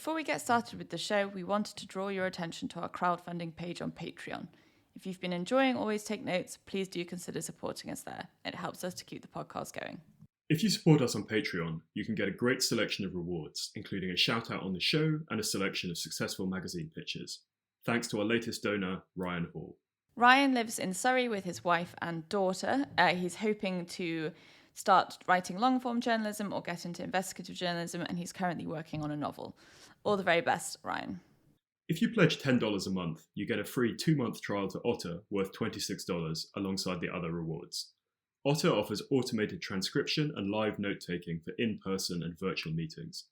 Before we get started with the show, we wanted to draw your attention to our crowdfunding page on Patreon. If you've been enjoying Always Take Notes, please do consider supporting us there. It helps us to keep the podcast going. If you support us on Patreon, you can get a great selection of rewards, including a shout out on the show and a selection of successful magazine pictures. Thanks to our latest donor, Ryan Hall. Ryan lives in Surrey with his wife and daughter. He's hoping to start writing long-form journalism or get into investigative journalism, and he's currently working on a novel. All the very best, Ryan. If you pledge $10 a month, you get a free 2-month trial to Otter worth $26 alongside the other rewards. Otter offers automated transcription and live note-taking for in-person and virtual meetings.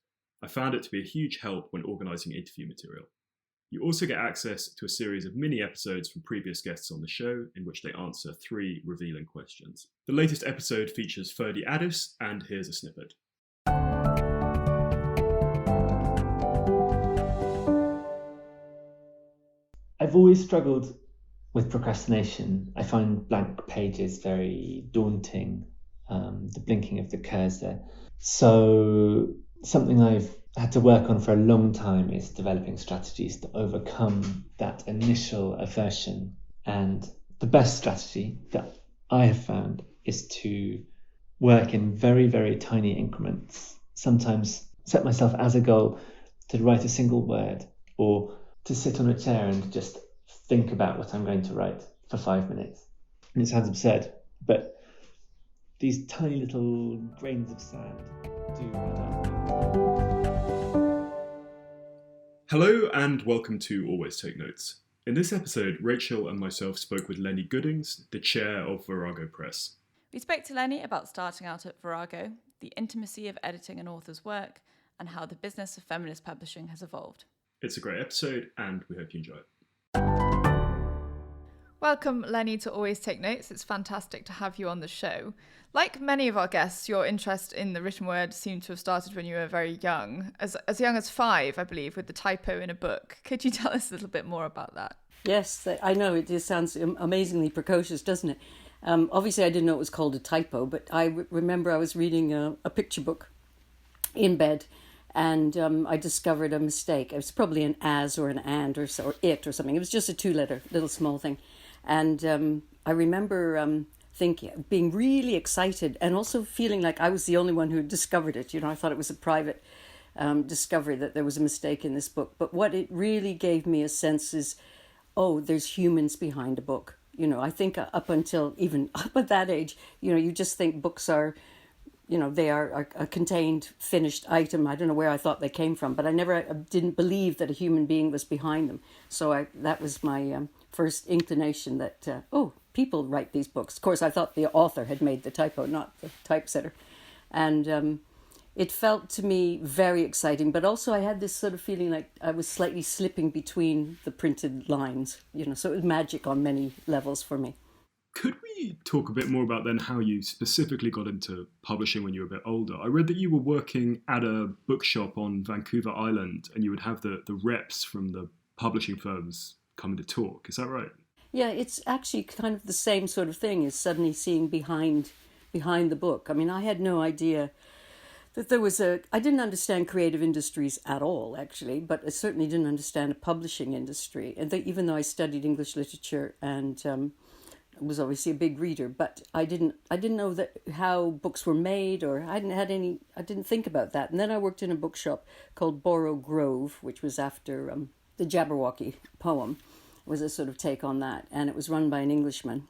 I found it to be a huge help when organising interview material. You also get access to a series of mini episodes from previous guests on the show in which they answer 3 revealing questions. The latest episode features Ferdy Addis, and here's a snippet. I've always struggled with procrastination. I find blank pages very daunting, the blinking of the cursor. So something I've had to work on for a long time is developing strategies to overcome that initial aversion. And the best strategy that I have found is to work in very, very tiny increments. Sometimes set myself as a goal to write a single word, or to sit on a chair and just think about what I'm going to write for 5 minutes. And it sounds absurd, but these tiny little grains of sand do add up. Hello and welcome to Always Take Notes. In this episode, Rachel and myself spoke with Lennie Goodings, the chair of Virago Press. We spoke to Lennie about starting out at Virago, the intimacy of editing an author's work, and how the business of feminist publishing has evolved. It's a great episode and we hope you enjoy it. Welcome, Lennie, to Always Take Notes. It's fantastic to have you on the show. Like many of our guests, your interest in the written word seemed to have started when you were very young, as young as 5, I believe, with the typo in a book. Could you tell us a little bit more about that? Yes, I know, it just sounds amazingly precocious, doesn't it? Obviously, I didn't know it was called a typo, but I remember I was reading a picture book in bed, and I discovered a mistake. It was probably an as or an and or it or something. It was just a 2-letter, little small thing. And I remember being really excited and also feeling like I was the only one who had discovered it. You know, I thought it was a private discovery that there was a mistake in this book. But what it really gave me a sense is, oh, there's humans behind a book. You know, I think up until even up at that age, you know, you just think books are, you know, they are a contained, finished item. I don't know where I thought they came from, but I didn't believe that a human being was behind them. So that was my first inclination that, people write these books. Of course, I thought the author had made the typo, not the typesetter. And it felt to me very exciting, but also I had this sort of feeling like I was slightly slipping between the printed lines, you know, so it was magic on many levels for me. Could we talk a bit more about then how you specifically got into publishing when you were a bit older? I read that you were working at a bookshop on Vancouver Island and you would have the reps from the publishing firms coming to talk. Is that right? Yeah, it's actually kind of the same sort of thing as suddenly seeing behind the book. I mean, I had no idea that there was I didn't understand creative industries at all, actually, but I certainly didn't understand a publishing industry. And even though I studied English literature and was obviously a big reader, but I didn't know that how books were made, or I didn't think about that. And then I worked in a bookshop called Borough Grove, which was after the Jabberwocky poem. It was a sort of take on that, and it was run by an Englishman,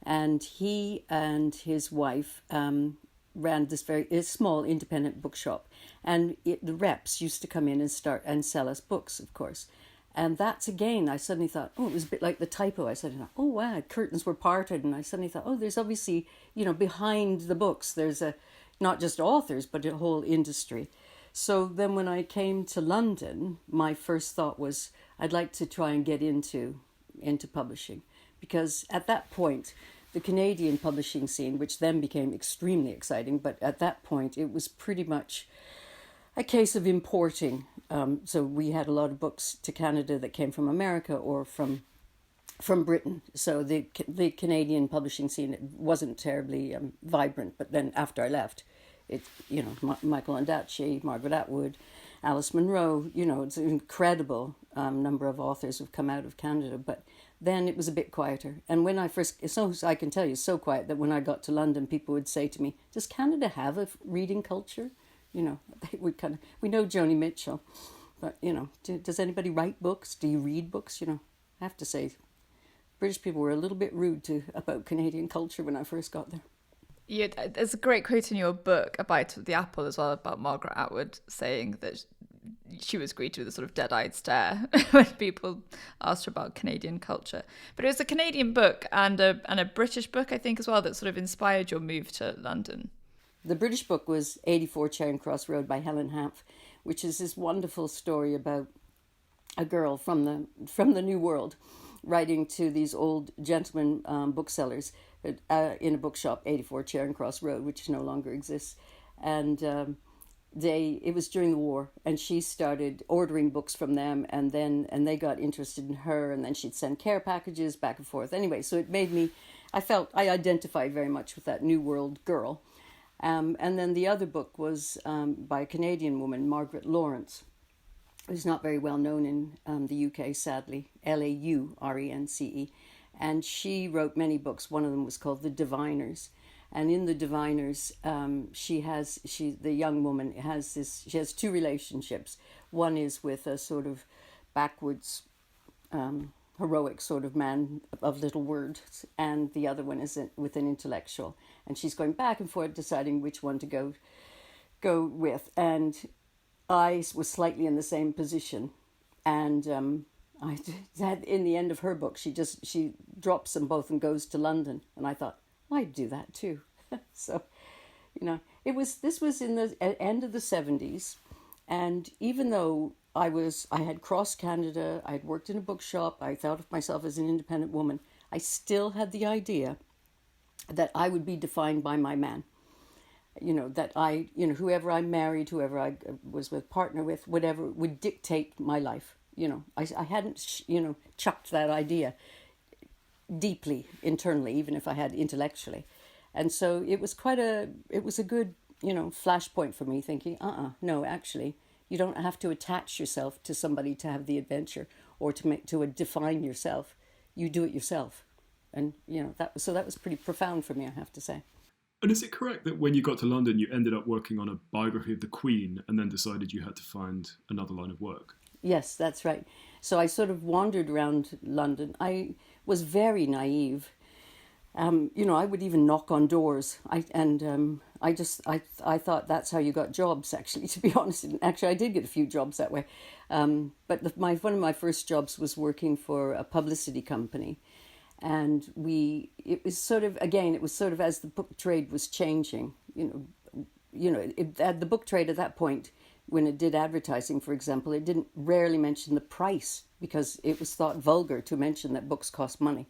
and he and his wife ran this very small independent bookshop, and the reps used to come in and start and sell us books, of course. And that's again, I suddenly thought, oh, it was a bit like the typo. I suddenly thought, oh wow, curtains were parted, and I suddenly thought, oh, there's obviously, you know, behind the books, there's not just authors, but a whole industry. So then when I came to London, my first thought was I'd like to try and get into publishing, because at that point, the Canadian publishing scene, which then became extremely exciting, but at that point it was pretty much a case of importing. So we had a lot of books to Canada that came from America or from Britain. So the Canadian publishing scene wasn't terribly vibrant. But then after I left, it, you know, Michael Ondaatje, Margaret Atwood, Alice Munro, it's an incredible number of authors who've come out of Canada. But then it was a bit quieter. And when I first, so I can tell you, so quiet that when I got to London, people would say to me, does Canada have a reading culture? They would we know Joni Mitchell, but, does anybody write books? Do you read books? I have to say, British people were a little bit rude about Canadian culture when I first got there. Yeah, there's a great quote in your book, A Bite of the Apple, as well, about Margaret Atwood saying that she was greeted with a sort of dead-eyed stare when people asked her about Canadian culture. But it was a Canadian book and a British book, I think, as well, that sort of inspired your move to London. The British book was 84 Charing Cross Road by Helen Hanff, which is this wonderful story about a girl from the New World writing to these old gentlemen booksellers in a bookshop, 84 Charing Cross Road, which no longer exists. And it was during the war, and she started ordering books from them, and they got interested in her, and then she'd send care packages back and forth. Anyway, so it made me, I identified very much with that New World girl. And then the other book was by a Canadian woman, Margaret Lawrence, who's not very well known in the UK, sadly, Laurence. And she wrote many books. One of them was called The Diviners. And in The Diviners, the young woman she has two relationships. One is with a sort of backwoods, heroic sort of man of little words, and the other one is with an intellectual. And she's going back and forth deciding which one to go with. And I was slightly in the same position. And I had, in the end of her book, she drops them both and goes to London. And I thought, I'd do that too. So, this was in the end of the 70s. And even though I had crossed Canada, I had worked in a bookshop, I thought of myself as an independent woman, I still had the idea that I would be defined by my man. That whoever I married, whoever I was with, partner with, whatever, would dictate my life. I hadn't, chucked that idea deeply internally, even if I had intellectually. And so it was a good, flashpoint for me, thinking, no, actually, you don't have to attach yourself to somebody to have the adventure or to define yourself. You do it yourself. And, that was pretty profound for me, I have to say. And is it correct that when you got to London, you ended up working on a biography of the Queen and then decided you had to find another line of work? Yes, that's right. So I sort of wandered around London. I was very naive. I would even knock on doors. I thought that's how you got jobs, actually, to be honest. And actually, I did get a few jobs that way. But one of my first jobs was working for a publicity company. And it was sort of as the book trade was changing, the book trade at that point, when it did advertising, for example, it didn't rarely mention the price because it was thought vulgar to mention that books cost money.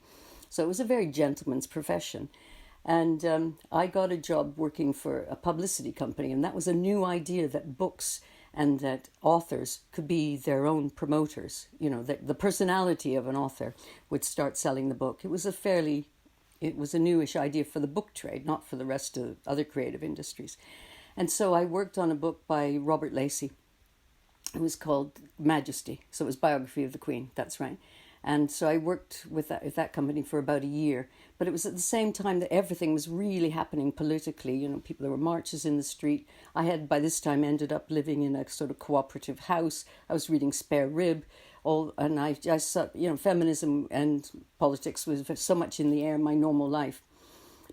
So it was a very gentleman's profession. And I got a job working for a publicity company, and that was a new idea, that books and that authors could be their own promoters. That the personality of an author would start selling the book. It was a newish idea for the book trade, not for the rest of other creative industries. And so I worked on a book by Robert Lacey. It was called Majesty. So it was biography of the Queen, that's right. And so I worked with that company for about a year. But it was at the same time that everything was really happening politically. There were marches in the street. I had by this time ended up living in a sort of cooperative house. I was reading Spare Rib. And I saw, feminism and politics was so much in the air in my normal life,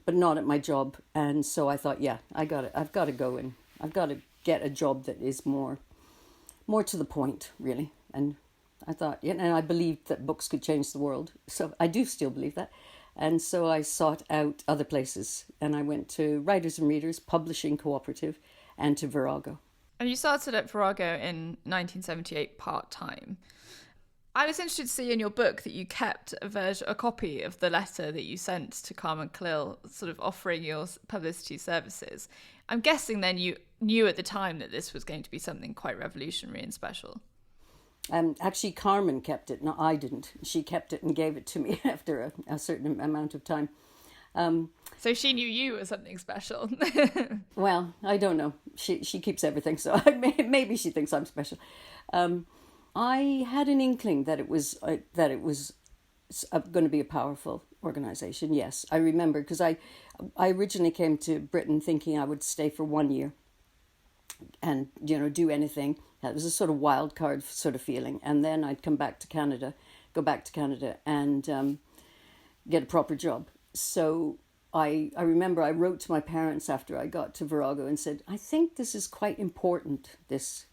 but not at my job. And so I thought, I've got to go and I've got to get a job that is more to the point, really. And I thought, and I believed that books could change the world. So I do still believe that. And so I sought out other places, and I went to Writers and Readers, Publishing Cooperative, and to Virago. And you started at Virago in 1978 part-time. I was interested to see in your book that you kept a copy of the letter that you sent to Carmen Clill, sort of offering your publicity services. I'm guessing then you knew at the time that this was going to be something quite revolutionary and special. Actually, Carmen kept it. No, I didn't. She kept it and gave it to me after a certain amount of time. So she knew you as something special. Well, I don't know. She keeps everything, so maybe she thinks I'm special. I had an inkling that it was going to be a powerful organization. Yes, I remember, because I originally came to Britain thinking I would stay for 1 year and do anything. It was a sort of wild card sort of feeling, and then I'd go back to Canada, and get a proper job. So I remember I wrote to my parents after I got to Virago and said, I think this is quite important, this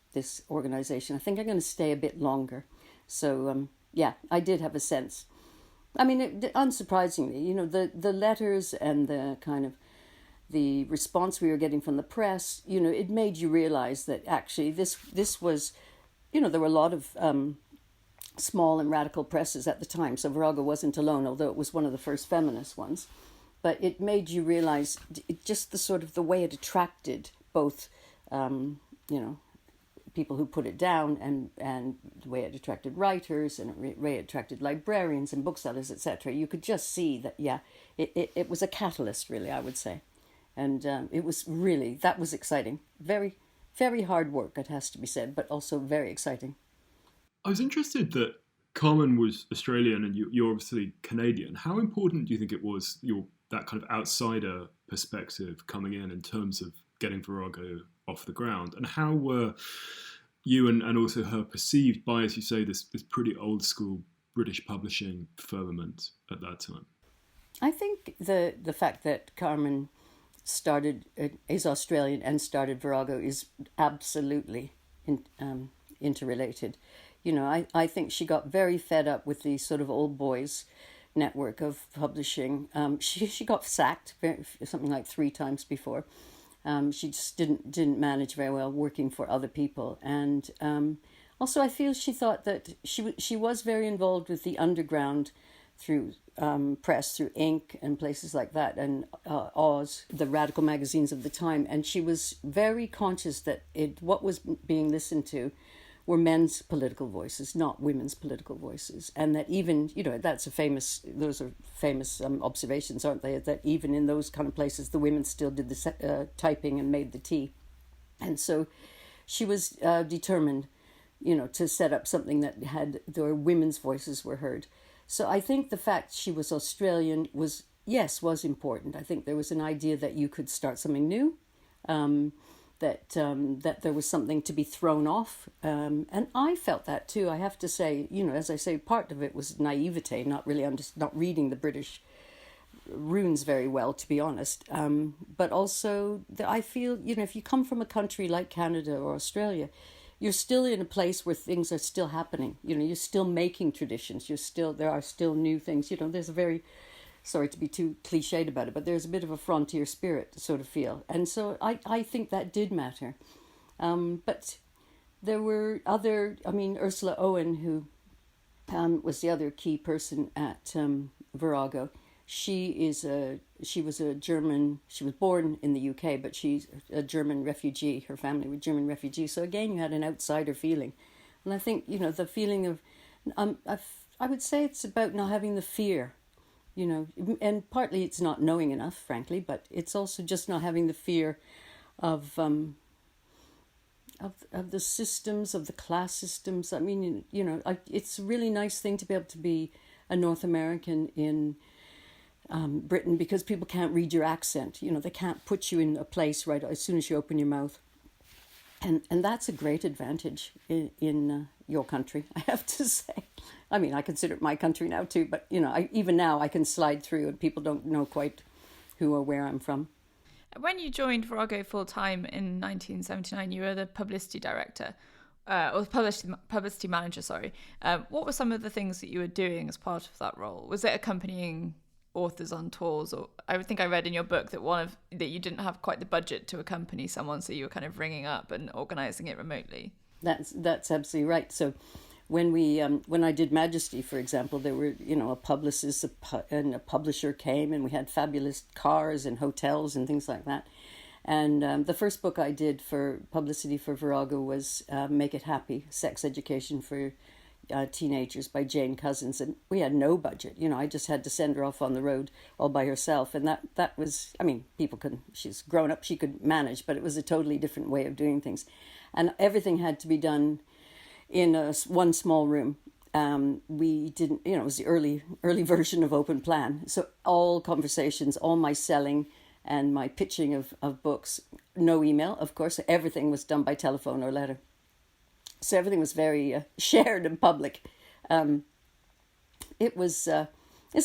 organization. I think I'm going to stay a bit longer. So yeah, I did have a sense. I mean, unsurprisingly, the letters and the kind of the response we were getting from the press, it made you realize that actually this was, there were a lot of small and radical presses at the time. So Virago wasn't alone, although it was one of the first feminist ones. But it made you realize just the sort of the way it attracted both, people who put it down, and the way it attracted writers, and the way it attracted librarians and booksellers, etc. You could just see that, it was a catalyst, really, I would say. And it was really, that was exciting. Very, very hard work, it has to be said, but also very exciting. I was interested that Carmen was Australian and you're obviously Canadian. How important do you think it was, that kind of outsider perspective coming in terms of getting Virago off the ground? And how were you and also her perceived by, as you say, this pretty old school British publishing firmament at that time? I think the fact that Carmen is Australian and started Virago is absolutely interrelated. I think she got very fed up with the sort of old boys network of publishing. She got sacked something like 3 times before. She just didn't manage very well working for other people, and also I feel she thought that she was very involved with the underground through press, through Inc. and places like that, and Oz, the radical magazines of the time, and she was very conscious that what was being listened to were men's political voices, not women's political voices, and that even, those are famous observations, aren't they, that even in those kind of places the women still did the typing and made the tea. And so she was determined, to set up something that their women's voices were heard. So I think the fact she was Australian was important. I think there was an idea that you could start something new, that there was something to be thrown off. And I felt that too, I have to say. As I say, part of it was naivete, not reading the British runes very well, to be honest. But also, I feel, if you come from a country like Canada or Australia, you're still in a place where things are still happening. You're still making traditions. There are still new things. There's a very, sorry to be too cliched about it, but there's a bit of a frontier spirit sort of feel. And so I think that did matter. But there were Ursula Owen, who was the other key person at Virago. She was a German. She was born in the UK, but she's a German refugee. Her family were German refugees. So again, you had an outsider feeling, and I think the feeling of, I would say it's about not having the fear, and partly it's not knowing enough, frankly, but it's also just not having the fear of the systems, of the class systems. I mean, it's a really nice thing to be able to be a North American in Britain, because people can't read your accent. They can't put you in a place right as soon as you open your mouth, and that's a great advantage in your country, I have to say. I mean, I consider it my country now too, but even now I can slide through and people don't know quite who or where I'm from. When you joined Virago full time in 1979, you were the publicity director, or publicity manager. Sorry. What were some of the things that you were doing as part of that role? Was it accompanying authors on tours, or I think I read in your book that you didn't have quite the budget to accompany someone, so you were kind of ringing up and organising it remotely? That's absolutely right. So when I did Majesty, for example, there were a publicist and a publisher came, and we had fabulous cars and hotels and things like that. And the first book I did for publicity for Virago was Make It Happy: Sex Education for Teenagers by Jane Cousins, and we had no budget. I just had to send her off on the road all by herself, and that was, she's grown up, she could manage, but it was a totally different way of doing things, and everything had to be done in one small room. We didn't, it was the early version of open plan, so all conversations, all my selling and my pitching of books, no email, of course, everything was done by telephone or letter. So everything was very shared and public. It's a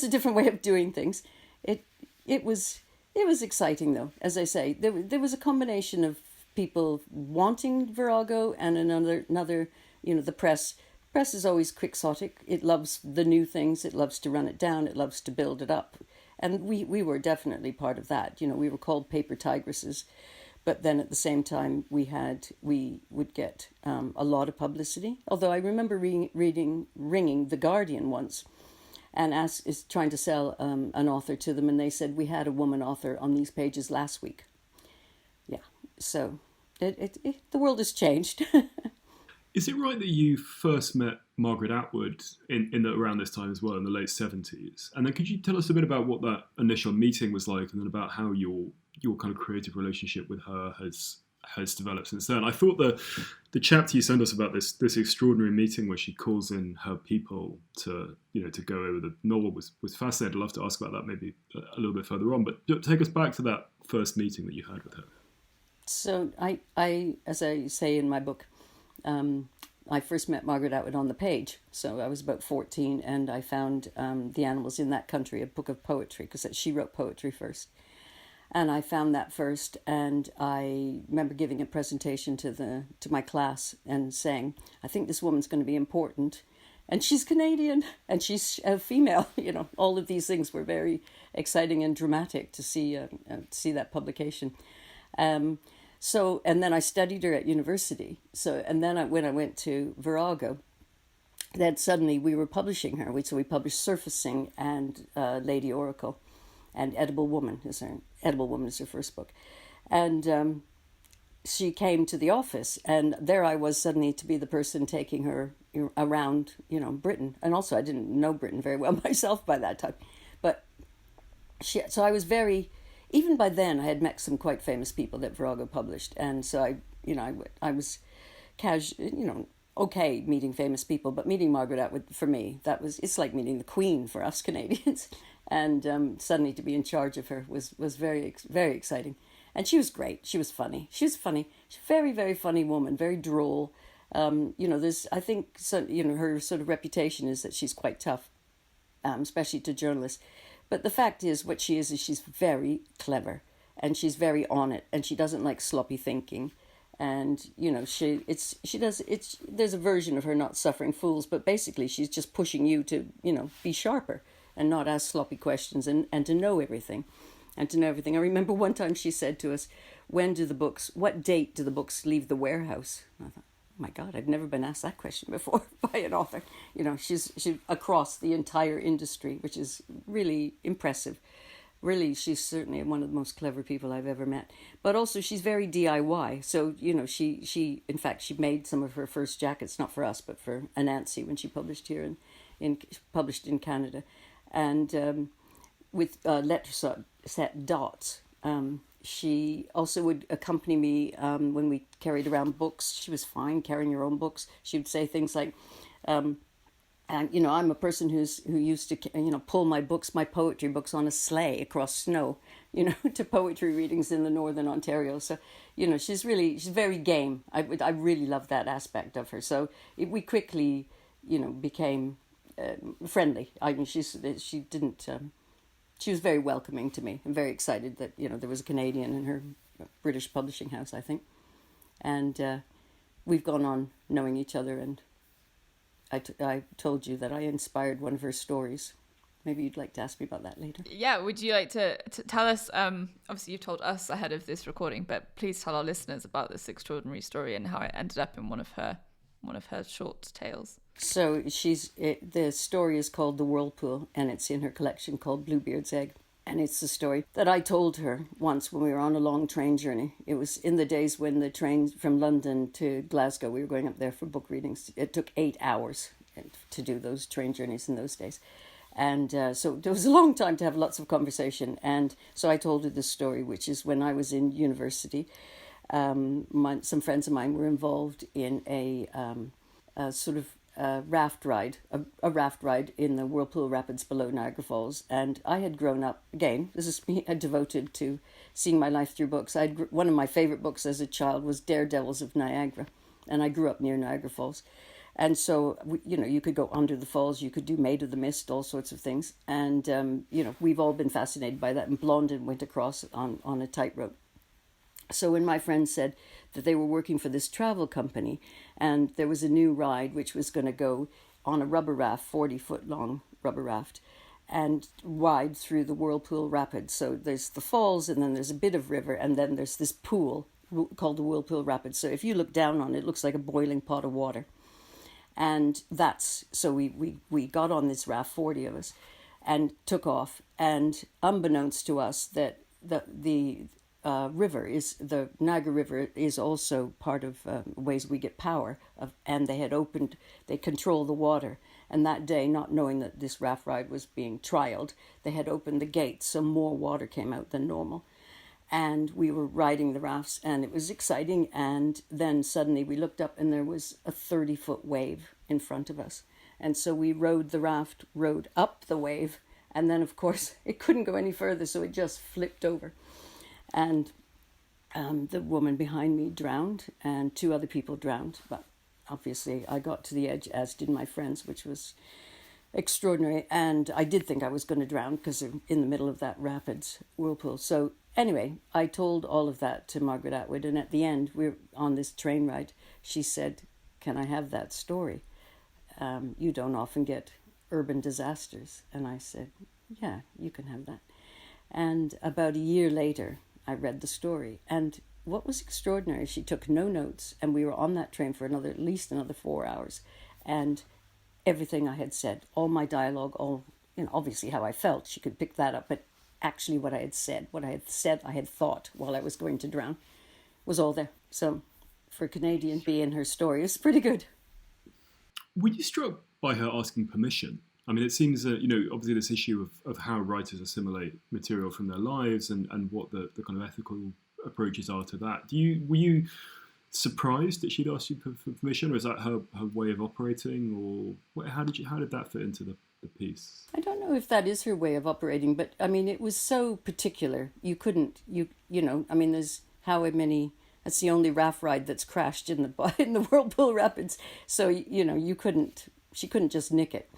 different way of doing things. It was exciting though. As I say, there was a combination of people wanting Virago and another. The press. Press is always quixotic. It loves the new things. It loves to run it down. It loves to build it up, and we were definitely part of that. We were called paper tigresses. But then at the same time, we would get a lot of publicity. Although I remember ringing The Guardian once and trying to sell an author to them. And they said, we had a woman author on these pages last week. Yeah, so the world has changed. Is it right that you first met Margaret Atwood around this time as well, in the late 70s? And then could you tell us a bit about what that initial meeting was like, and then about how your kind of creative relationship with her has developed since then? I thought the chapter you sent us about this extraordinary meeting where she calls in her people to go over the novel was fascinating. I'd love to ask about that maybe a little bit further on, but take us back to that first meeting that you had with her. So I as I say in my book, I first met Margaret Atwood on the page. So I was about 14, and I found The Animals in That Country, a book of poetry, because she wrote poetry first. And I found that first, and I remember giving a presentation to my class and saying, I think this woman's going to be important, and she's Canadian, and she's a female. All of these things were very exciting and dramatic to see that publication. So, and then I studied her at university. So, and then when I went to Virago, then suddenly we were publishing her. So we published Surfacing and Lady Oracle, and Edible Woman is her first book. And she came to the office, and there I was suddenly to be the person taking her around, Britain. And also I didn't know Britain very well myself by that time. But so I was very... Even by then, I had met some quite famous people that Virago published, and so I was okay meeting famous people, but meeting Margaret Atwood for me, it's like meeting the Queen for us Canadians, and suddenly to be in charge of her was very, very exciting, and she was great. She was funny. She's a very, very funny woman, very droll. I think so. Her sort of reputation is that she's quite tough, especially to journalists. But the fact is, what she is she's very clever, and she's very on it, and she doesn't like sloppy thinking, and there's a version of her not suffering fools, but basically she's just pushing you to be sharper and not ask sloppy questions and to know everything, I remember one time she said to us, what date do the books leave the warehouse? And I thought, oh my God, I've never been asked that question before by an author. She's across the entire industry, which is really impressive. Really, she's certainly one of the most clever people I've ever met. But also, she's very DIY. So, she made some of her first jackets, not for us, but for Anansi when she published here published in Canada. And with letter set dots. She also would accompany me when we carried around books. She was fine carrying her own books. She would say things like, I'm a person who used to, pull my poetry books on a sleigh across snow, to poetry readings in the Northern Ontario. So, she's very game. I really love that aspect of her. So we quickly, became friendly. I mean, she was very welcoming to me. I'm very excited that, there was a Canadian in her British publishing house, I think. And we've gone on knowing each other, and I told you that I inspired one of her stories. Maybe you'd like to ask me about that later. Yeah, would you like to tell us, obviously you've told us ahead of this recording, but please tell our listeners about this extraordinary story and how it ended up in one of her short tales. So the story is called The Whirlpool, and it's in her collection called Bluebeard's Egg. And it's the story that I told her once when we were on a long train journey. It was in the days when the train from London to Glasgow, we were going up there for book readings. It took 8 hours. to do those train journeys in those days. And so there was a long time to have lots of conversation. And so I told her this story, which is when I was in university, some friends of mine were involved in a sort of raft ride, a raft ride in the Whirlpool Rapids below Niagara Falls. And I had grown up, again, this is me, devoted to seeing my life through books. One of my favorite books as a child was Daredevils of Niagara, and I grew up near Niagara Falls. And so, you could go under the falls, you could do Maid of the Mist, all sorts of things. And, we've all been fascinated by that. And Blondin went across on a tightrope. So when my friends said that they were working for this travel company and there was a new ride which was going to go on a rubber raft, 40-foot long rubber raft, and ride through the Whirlpool Rapids. So there's the falls and then there's a bit of river and then there's this pool called the Whirlpool Rapids. So if you look down on it, it looks like a boiling pot of water. And so we got on this raft, 40 of us, and took off. And unbeknownst to us that the Niagara River is also part of ways we get power. And they control the water. And that day, not knowing that this raft ride was being trialed, they had opened the gates, so more water came out than normal. And we were riding the rafts and it was exciting. And then suddenly we looked up and there was a 30-foot wave in front of us. And so we rode up the wave. And then, of course, it couldn't go any further. So it just flipped over. And the woman behind me drowned and 2 other people drowned. But obviously I got to the edge, as did my friends, which was extraordinary. And I did think I was going to drown because they're in the middle of that rapids whirlpool. So anyway, I told all of that to Margaret Atwood, and at the end, we're on this train ride. She said, "Can I have that story? You don't often get urban disasters." And I said, "Yeah, you can have that." And about a year later, I read the story. And what was extraordinary, she took no notes, and we were on that train for at least another 4 hours. And everything I had said, all my dialogue, obviously how I felt, she could pick that up, but actually what I had said, I had thought while I was going to drown, was all there. So for a Canadian, being her story is pretty good. Were you struck by her asking permission? I mean, it seems that, obviously this issue of how writers assimilate material from their lives and what the kind of ethical approaches are to that. Were you surprised that she'd asked you for permission, or is that her way of operating, or how did that fit into the piece? I don't know if that is her way of operating, but I mean, it was so particular. You couldn't, there's how many, that's the only raft ride that's crashed in the Whirlpool Rapids. So, she couldn't just nick it.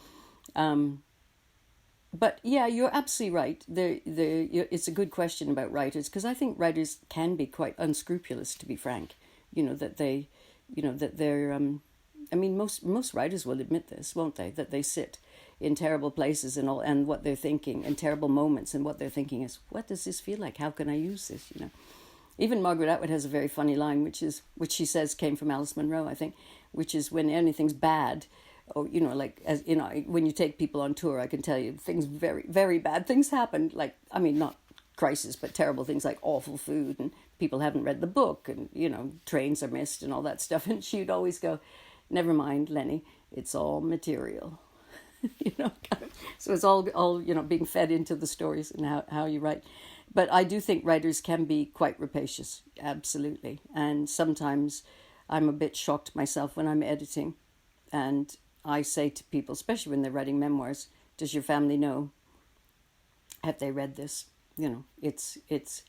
But yeah, you're absolutely right. It's a good question about writers, because I think writers can be quite unscrupulous, to be frank. Most writers will admit this, won't they? That they sit in terrible places and what they're thinking, and terrible moments, and what they're thinking is, what does this feel like? How can I use this? Even Margaret Atwood has a very funny line, which she says came from Alice Munro, I think, which is, when anything's bad, or when you take people on tour, I can tell you things, very, very bad things happen. Not crisis, but terrible things like awful food, and people haven't read the book, and trains are missed and all that stuff. And she'd always go, "Never mind, Lennie, it's all material." So it's all being fed into the stories and how you write. But I do think writers can be quite rapacious, absolutely. And sometimes I'm a bit shocked myself when I'm editing, and I say to people, especially when they're writing memoirs, "Does your family know? Have they read this?" It's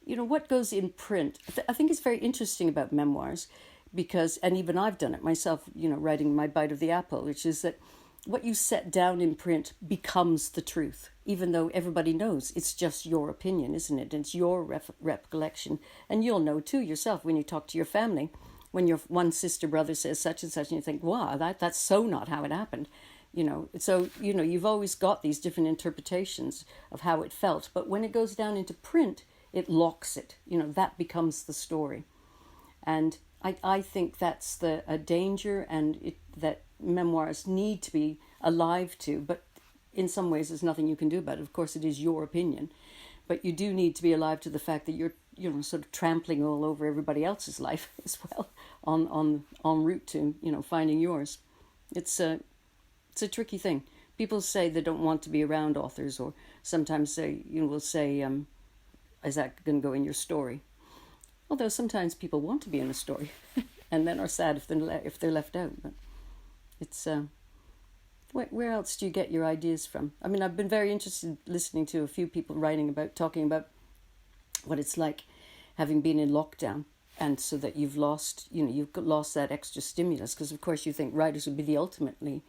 what goes in print. I think it's very interesting about memoirs, because, and even I've done it myself, writing my Bite of the Apple, which is that what you set down in print becomes the truth, even though everybody knows it's just your opinion, isn't it? It's your recollection. And you'll know too yourself when you talk to your family, when your one sister brother says such and such, and you think, wow, that's so not how it happened. So you've always got these different interpretations of how it felt. But when it goes down into print, it locks it. That becomes the story. And I think that's a danger, and that memoirs need to be alive to. But in some ways, there's nothing you can do about it. Of course, it is your opinion. But you do need to be alive to the fact that you're sort of trampling all over everybody else's life as well, en route to finding yours. It's It's a tricky thing. People say they don't want to be around authors, or sometimes will say, is that going to go in your story? Although sometimes people want to be in a story and then are sad if they're left out. But it's where else do you get your ideas from? I mean, I've been very interested listening to a few people talking about what it's like having been in lockdown, and so that you've lost that extra stimulus, because of course you think writers would be the ultimately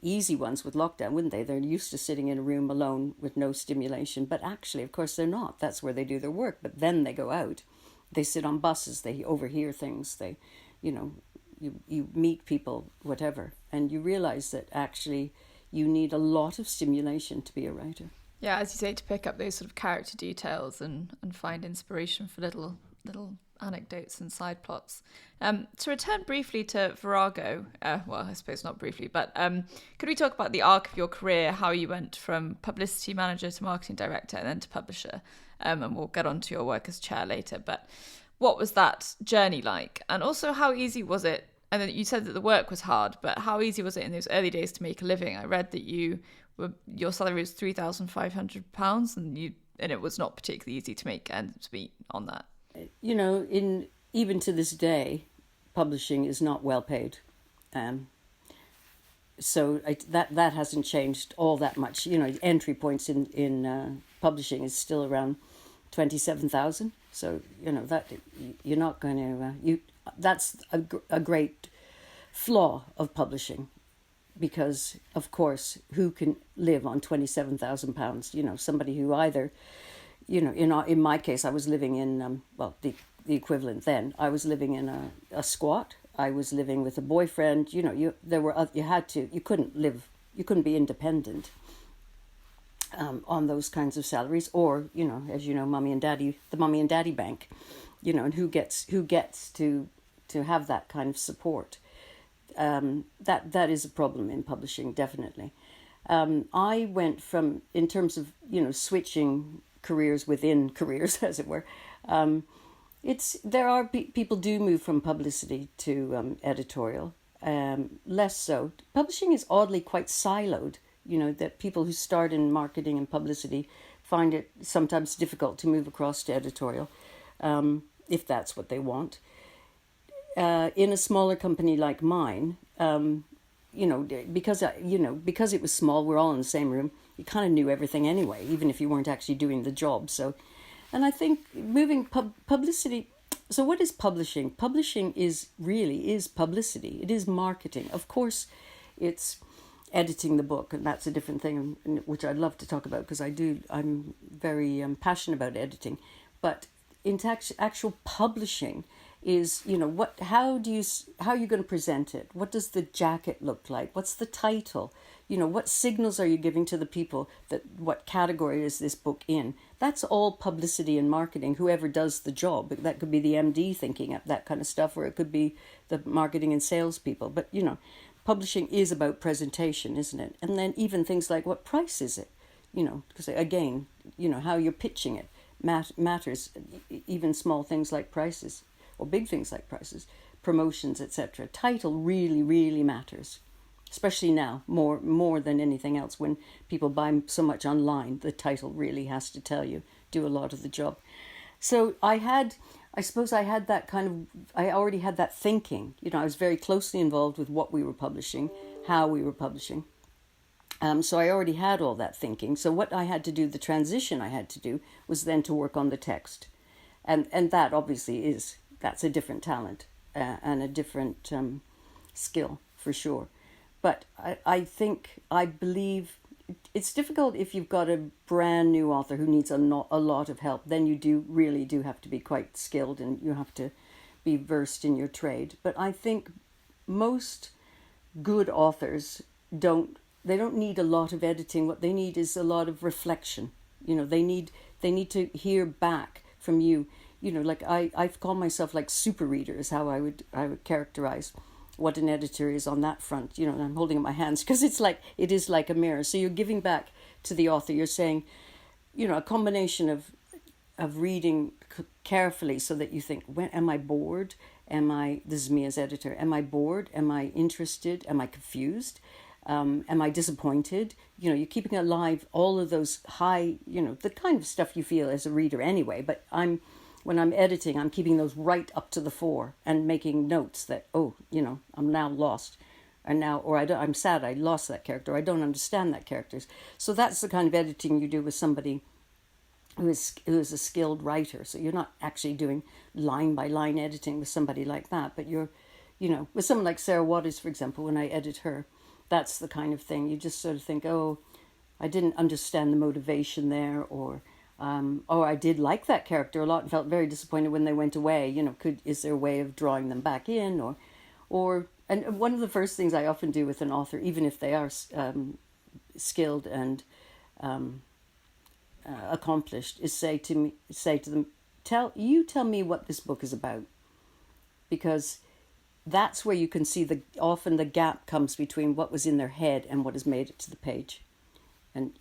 easy ones with lockdown, wouldn't they? They're used to sitting in a room alone with no stimulation, but actually, of course, they're not. That's where they do their work. But then they go out, they sit on buses, they overhear things, they, you meet people, whatever, and you realize that actually you need a lot of stimulation to be a writer. Yeah, as you say, to pick up those sort of character details and find inspiration for little anecdotes and side plots. To return briefly to Virago, well, I suppose not briefly, but could we talk about the arc of your career, how you went from publicity manager to marketing director and then to publisher? And we'll get on to your work as chair later, but what was that journey like? And also, how easy was it? And then you said that the work was hard, but how easy was it in those early days to make a living? I read that your salary was £3,500 and it was not particularly easy to make ends meet on that. Even to this day, publishing is not well paid. So that hasn't changed all that much. Entry points in publishing is still around 27,000. So that you're not going to. That's a great flaw of publishing, because of course, who can live on £27,000? Somebody who either, in my case, I was living in the equivalent then. I was living in a squat. I was living with a boyfriend. You couldn't be independent on those kinds of salaries, or as you know, the mummy and daddy bank, and who gets to have that kind of support. That is a problem in publishing, definitely. I went from, in terms of switching careers within careers, as it were. People do move from publicity to editorial. Less so. Publishing is oddly quite siloed. That people who start in marketing and publicity find it sometimes difficult to move across to editorial, if that's what they want. In a smaller company like mine, because it was small, we're all in the same room. You kind of knew everything anyway, even if you weren't actually doing the job. So, and I think moving publicity. So, what is publishing? Publishing is publicity. It is marketing. Of course, it's editing the book, and that's a different thing, which I'd love to talk about, because I'm very passionate about editing. But in actual publishing is, how are you going to present it? What does the jacket look like? What's the title? What signals are you giving to the people that what category is this book in? That's all publicity and marketing, whoever does the job. That could be the MD thinking up that kind of stuff, or it could be the marketing and sales people. But, publishing is about presentation, isn't it? And then even things like, what price is it? Because again, how you're pitching it matters. Even small things like prices, or big things like prices, promotions, etc. Title really, really matters, especially now more than anything else. When people buy so much online, the title really has to do a lot of the job. So I already had that thinking. I was very closely involved with what we were publishing, how we were publishing. So I already had all that thinking. So what I had to do, the transition I had to do, was then to work on the text. And that obviously that's a different talent and a different skill, for sure. But I believe it's difficult if you've got a brand new author who needs a lot of help. Then you really do have to be quite skilled, and you have to be versed in your trade. But I think most good authors don't need a lot of editing. What they need is a lot of reflection. They need to hear back from you. Like I've called myself like super reader is how I would characterize what an editor is on that front. I'm holding up my hands because it is like a mirror. So you're giving back to the author. You're saying, a combination of reading carefully so that you think, am I bored? This is me as editor. Am I bored? Am I interested? Am I confused? Am I disappointed? You're keeping alive all of those high, the kind of stuff you feel as a reader anyway. But when I'm editing, I'm keeping those right up to the fore and making notes that, I'm now lost. I'm sad I lost that character. I don't understand that character. So that's the kind of editing you do with somebody who is a skilled writer. So you're not actually doing line by line editing with somebody like that, but you're, with someone like Sarah Waters, for example, when I edit her, that's the kind of thing. You just sort of think, oh, I didn't understand the motivation there, or I did like that character a lot and felt very disappointed when they went away. Is there a way of drawing them back in, and one of the first things I often do with an author, even if they are skilled and accomplished, is say to them, tell me what this book is about, because that's where you can see often the gap comes between what was in their head and what has made it to the page. And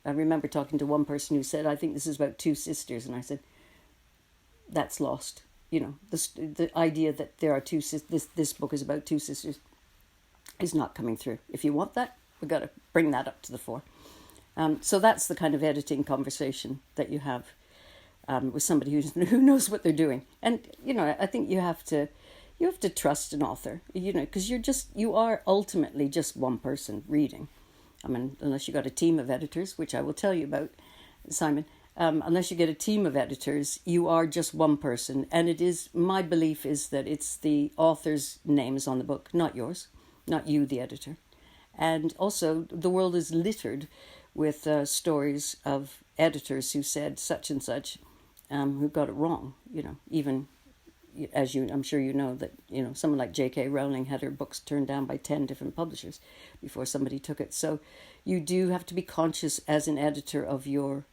I remember talking to one person who said, I think this is about two sisters, and I said, that's lost. The idea that there are two this book is about two sisters is not coming through. If you want that, we've got to bring that up to the fore. So that's the kind of editing conversation that you have with somebody who knows what they're doing. And I think you have to trust an author, because you are ultimately just one person reading. I mean, unless you got a team of editors, which I will tell you about, Simon. Unless you get a team of editors, you are just one person. And my belief is that it's the author's names on the book, not yours, not you, the editor. And also, the world is littered with stories of editors who said such and such, who got it wrong. Even as I'm sure you know that someone like J.K. Rowling had her books turned down by 10 different publishers before somebody took it. So you do have to be conscious as an editor of your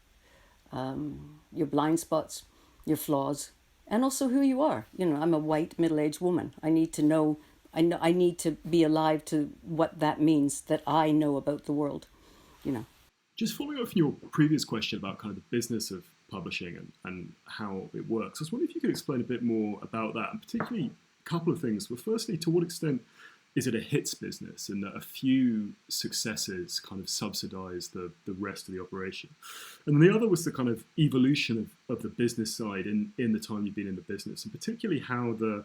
blind spots, your flaws, and also who you are. I'm a white middle-aged woman. I need to know. I need to be alive to what that means, that I know about the world. Just following up from your previous question about kind of the business of publishing and how it works, I was wondering if you could explain a bit more about that, and particularly a couple of things. Well, firstly, to what extent is it a hits business, and that a few successes kind of subsidize the rest of the operation? And the other was the kind of evolution of the business side in the time you've been in the business, and particularly how the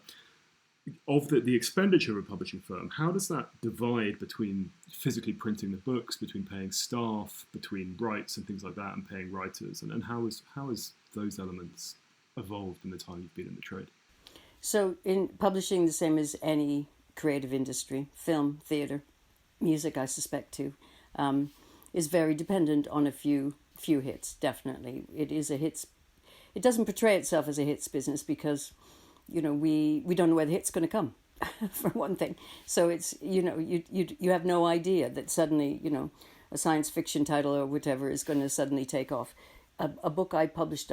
expenditure of a publishing firm, how does that divide between physically printing the books, between paying staff, between rights and things like that, and paying writers, and how has those elements evolved in the time you've been in the trade? So in publishing, the same as any creative industry, film, theatre, music, I suspect too, is very dependent on a few hits. Definitely, it is a hits. It doesn't portray itself as a hits business because we don't know where the hit's going to come, for one thing. So it's you have no idea that suddenly a science fiction title or whatever is going to suddenly take off. A book I published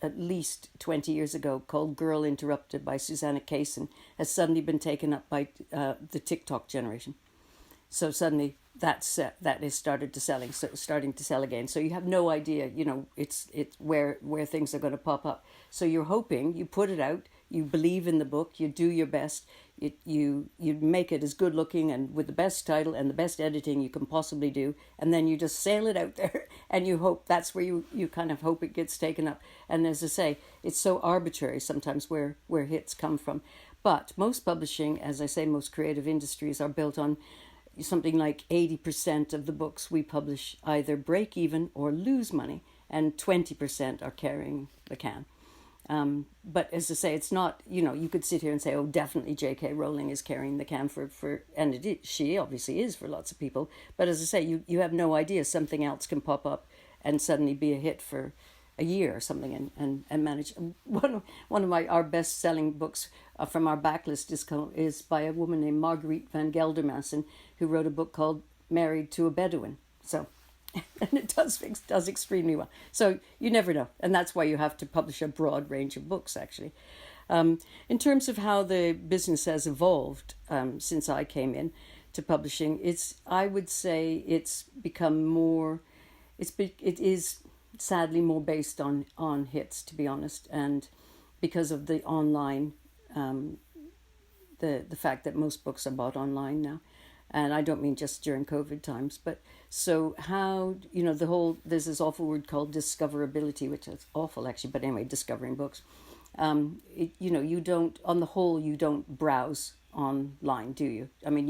at least 20 years ago called Girl Interrupted by Susanna Kaysen has suddenly been taken up by the TikTok generation. So suddenly that is starting to sell again. So you have no idea, it's where things are going to pop up. So you're hoping, you put it out, you believe in the book, you do your best, you make it as good looking and with the best title and the best editing you can possibly do, and then you just sail it out there and you hope that's where you kind of hope it gets taken up. And as I say, it's so arbitrary sometimes where hits come from. But most publishing, as I say, most creative industries are built on something like 80% of the books we publish either break even or lose money, and 20% are carrying the can. But as I say, it's not, you could sit here and say, oh, definitely J.K. Rowling is carrying the can and she obviously is for lots of people. But as I say, you have no idea. Something else can pop up and suddenly be a hit for a year or something and manage. One of our best selling books from our backlist is by a woman named Marguerite van Geldermassen, who wrote a book called Married to a Bedouin. So, and it does extremely well. So you never know. And that's why you have to publish a broad range of books, actually. In terms of how the business has evolved since I came in to publishing, I would say it's become more, it is sadly more based on hits, to be honest, and because of the online, the fact that most books are bought online now, And I don't mean just during COVID times, but so how, there's this awful word called discoverability, which is awful actually, but anyway, discovering books. You don't, on the whole, you don't browse online, do you? I mean,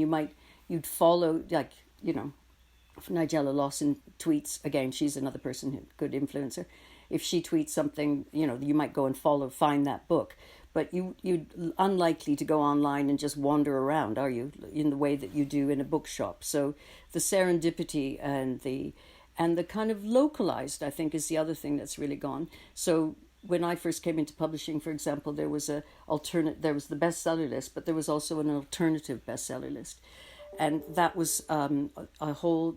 you'd follow, like, if Nigella Lawson tweets, again, she's another person, good influencer. If she tweets something, you might go and find that book. But you're unlikely to go online and just wander around, are you, in the way that you do in a bookshop? So the serendipity and the kind of localized, I think, is the other thing that's really gone. So when I first came into publishing, for example, there was the bestseller list, but there was also an alternative bestseller list. And that was there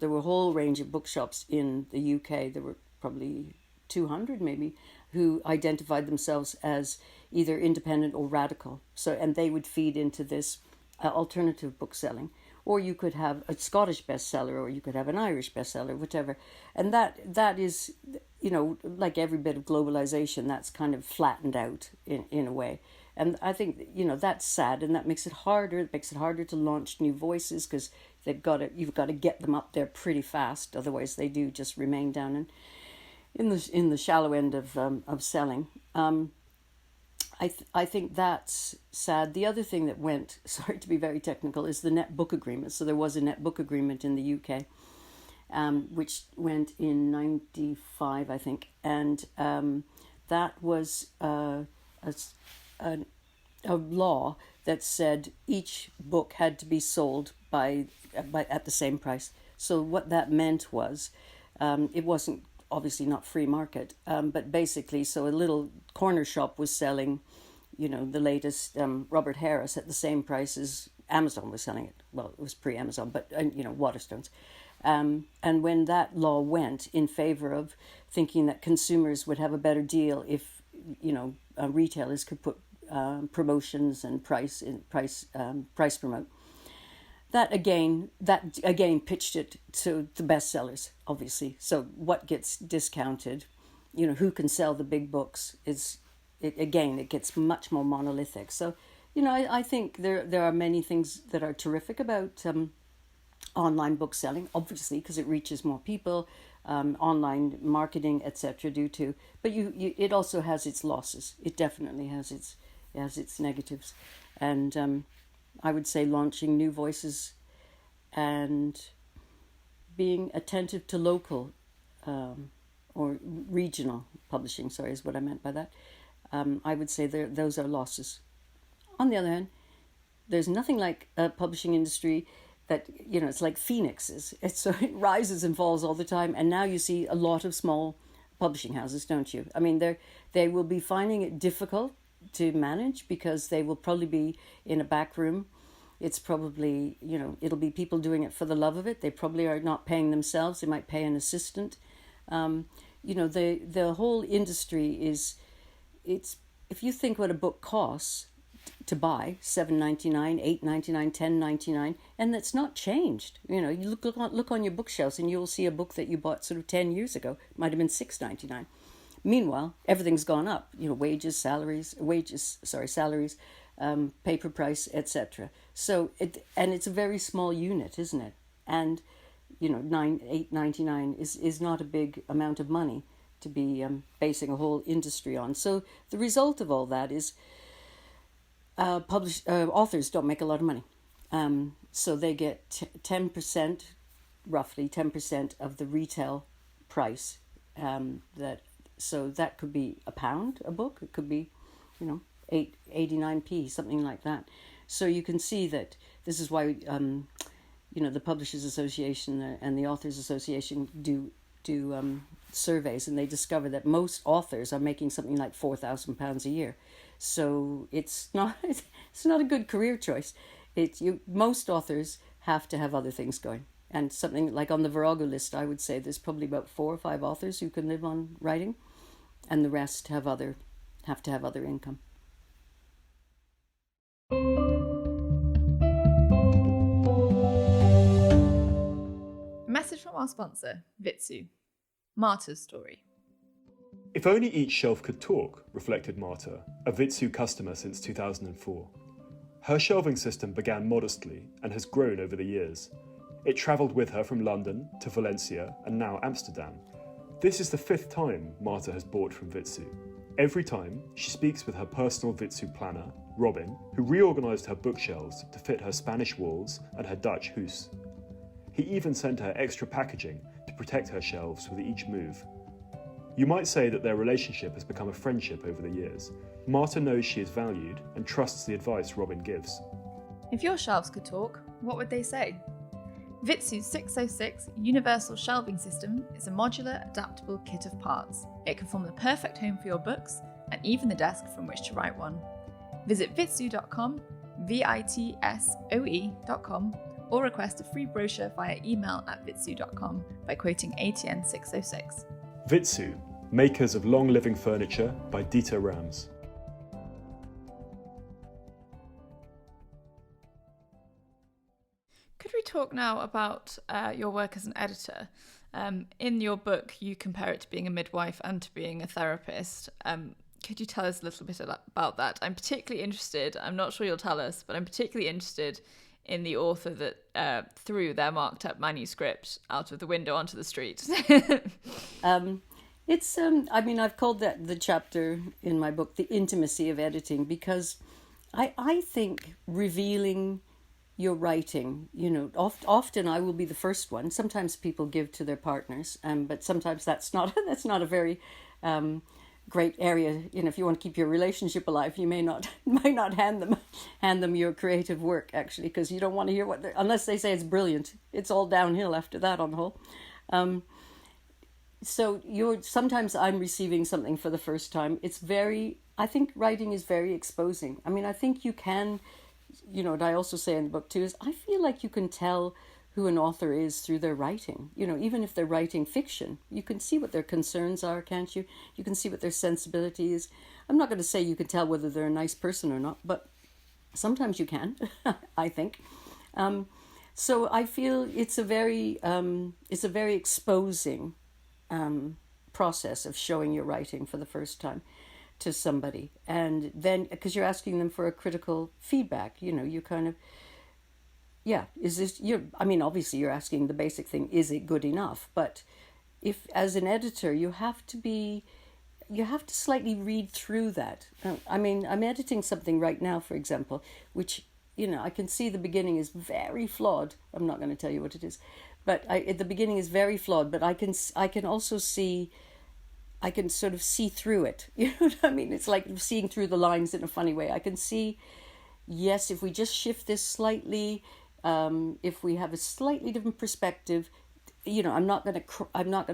were a whole range of bookshops in the UK. There were probably 200 maybe, who identified themselves as either independent or radical. So, and they would feed into this alternative book selling. Or you could have a Scottish bestseller, or you could have an Irish bestseller, whatever. And that is, like every bit of globalization, that's kind of flattened out in a way. And I think, that's sad, and that makes it harder. It makes it harder to launch new voices, because you've got to get them up there pretty fast. Otherwise, they do just remain down in the shallow end of selling. I think that's sad. The other thing that went, sorry to be very technical, is the net book agreement. So there was a net book agreement in the UK, which went in 95, I think, and that was a law that said each book had to be sold by at the same price. So what that meant was, it wasn't obviously not free market, but basically, so a little corner shop was selling, the latest Robert Harris at the same price as Amazon was selling it. Well, it was pre-Amazon, but Waterstones. And when that law went in favor of thinking that consumers would have a better deal if retailers could put promotions and price promote. That again pitched it to the bestsellers, obviously. So what gets discounted, who can sell the big books it gets much more monolithic. So, I think there are many things that are terrific about online book selling, obviously, because it reaches more people, online marketing, etc. do too. But it also has its losses. It definitely has its negatives, and I would say launching new voices and being attentive to local or regional publishing, is what I meant by that. I would say those are losses. On the other hand, there's nothing like a publishing industry that, it's like phoenixes. It rises and falls all the time. And now you see a lot of small publishing houses, don't you? I mean, they will be finding it difficult to manage, because they will probably be in a back room. It's probably, it'll be people doing it for the love of it. They probably are not paying themselves. They might pay an assistant. The whole industry if you think what a book costs to buy, $7.99, $8.99, $10.99, and that's not changed. You look on your bookshelves and you'll see a book that you bought sort of 10 years ago. It might have been $6.99. Meanwhile, everything's gone up. Wages, salaries, paper price, etc. So it's a very small unit, isn't it? And $8.99 is not a big amount of money to be basing a whole industry on. So the result of all that is authors don't make a lot of money. So they get 10%, roughly 10% of the retail price. So that could be £1 a book. It could be, 89p, something like that. So you can see that this is why, the Publishers Association and the Authors Association do surveys, and they discover that most authors are making something like £4,000 a year. So it's not a good career choice. Most authors have to have other things going. And something like on the Virago list, I would say there's probably about 4 or 5 authors who can live on writing, and the rest have to have other income. Message from our sponsor, Vitsu. Marta's story. If only each shelf could talk, reflected Marta, a Vitsu customer since 2004. Her shelving system began modestly and has grown over the years. It travelled with her from London to Valencia and now Amsterdam. This is the 5th time Marta has bought from Vitsu. Every time, she speaks with her personal Vitsu planner, Robin, who reorganised her bookshelves to fit her Spanish walls and her Dutch house. He even sent her extra packaging to protect her shelves with each move. You might say that their relationship has become a friendship over the years. Marta knows she is valued and trusts the advice Robin gives. If your shelves could talk, what would they say? Vitsu's 606 Universal Shelving System is a modular, adaptable kit of parts. It can form the perfect home for your books and even the desk from which to write one. Visit vitsu.com, vitsoe.com, or request a free brochure via email at vitsu.com by quoting ATN 606. Vitsu, makers of long-living furniture by Dieter Rams. Could we talk now about your work as an editor? In your book, you compare it to being a midwife and to being a therapist. Could you tell us a little bit about that? I'm particularly interested, I'm not sure you'll tell us, but I'm particularly interested in the author that threw their marked up manuscript out of the window onto the street. I've called that the chapter in my book, The Intimacy of Editing, because I think revealing your writing, often I will be the first one. Sometimes people give to their partners, but sometimes that's not a very great area. If you want to keep your relationship alive, you might not hand them your creative work, actually, because you don't want to hear unless they say it's brilliant. It's all downhill after that on the whole. So sometimes I'm receiving something for the first time. I think writing is very exposing. I think you can, what I also say in the book too is I feel like you can tell who an author is through their writing. Even if they're writing fiction, you can see what their concerns are, can't you? You can see what their sensibility is. I'm not going to say you can tell whether they're a nice person or not, but sometimes you can, I think. So I feel it's a very exposing process of showing your writing for the first time to somebody, and then because you're asking them for a critical feedback, you kind of, is this obviously you're asking the basic thing, is it good enough? But if as an editor you have to slightly read through that. I'm editing something right now, for example, which I can see the beginning is very flawed. I'm not going to tell you what it is, but the beginning is very flawed. But I can also see, I can sort of see through it. You know what I mean? It's like seeing through the lines in a funny way. I can see, yes, if we just shift this slightly, if we have a slightly different perspective, I'm not going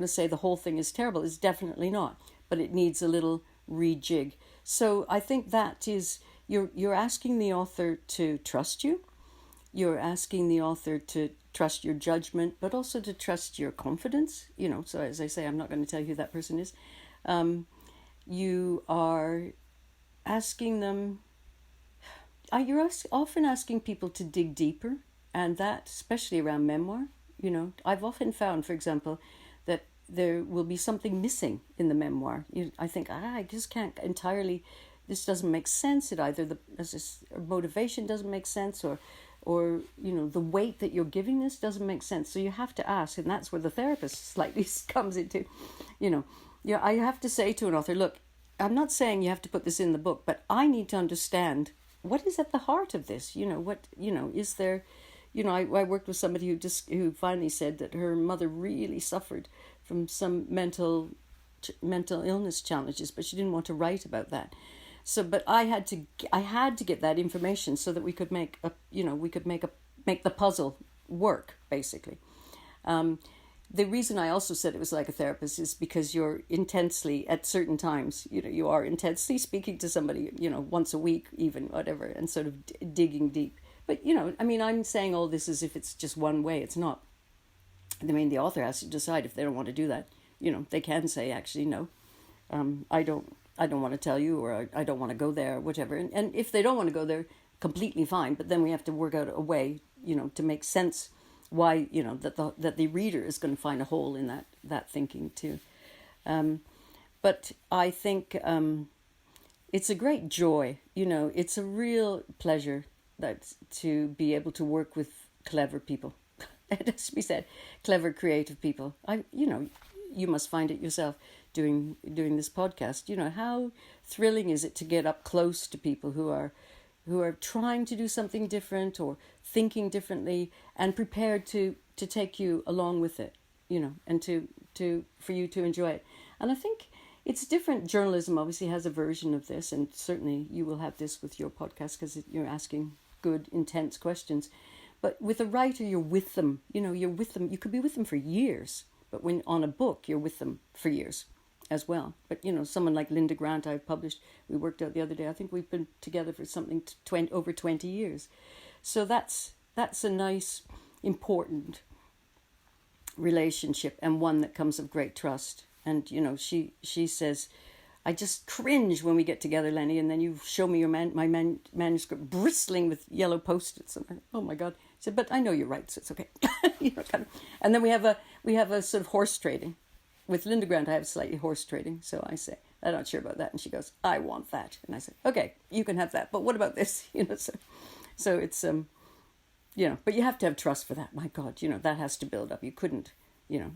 to say the whole thing is terrible. It's definitely not, but it needs a little rejig. So I think that is, you're asking the author to trust you. You're asking the author to trust your judgment, but also to trust your confidence. So as I say, I'm not going to tell you who that person is. You are asking them, you're often asking people to dig deeper, and that, especially around memoir, I've often found, for example, that there will be something missing in the memoir. I think, I just can't entirely, this doesn't make sense. It either the motivation doesn't make sense, or the weight that you're giving this doesn't make sense. So you have to ask, and that's where the therapist slightly comes into, I have to say to an author, look, I'm not saying you have to put this in the book, but I need to understand what is at the heart of this. Is there, I worked with somebody who finally said that her mother really suffered from some mental illness challenges, but she didn't want to write about that. So, but I had to get that information so that we could make the puzzle work, basically. The reason I also said it was like a therapist is because you're intensely, at certain times, you are intensely speaking to somebody, once a week, even, whatever, and sort of digging deep. But, I'm saying all this as if it's just one way. It's not. The author has to decide if they don't want to do that. They can say, actually, no, I don't want to tell you, or I don't want to go there, or whatever. And if they don't want to go there, completely fine. But then we have to work out a way, to make sense why, that the reader is going to find a hole in that thinking too. But I think it's a great joy, it's a real pleasure That's to be able to work with clever people. It has to be said, clever, creative people. You must find it yourself doing this podcast. How thrilling is it to get up close to people who are trying to do something different or thinking differently and prepared to take you along with it, and for you to enjoy it. And I think it's different. Journalism obviously has a version of this, and certainly you will have this with your podcast because you're asking good, intense questions. But with a writer, you're with them. You're with them. You could be with them for years. But when on a book, you're with them for years as well. But, someone like Linda Grant I've published, we worked out the other day, I think we've been together for something over 20 years. So that's a nice, important relationship, and one that comes of great trust. And, she says, I just cringe when we get together, Lennie, and then you show me my manuscript bristling with yellow Post-its. And oh my God. She said, but I know you're right, so it's okay. And then we have a sort of horse trading. With Linda Grant, I have slightly horse trading. So I say, I'm not sure about that. And she goes, I want that. And I say, okay, you can have that. But what about this? So it's, but you have to have trust for that. My God, that has to build up. You couldn't,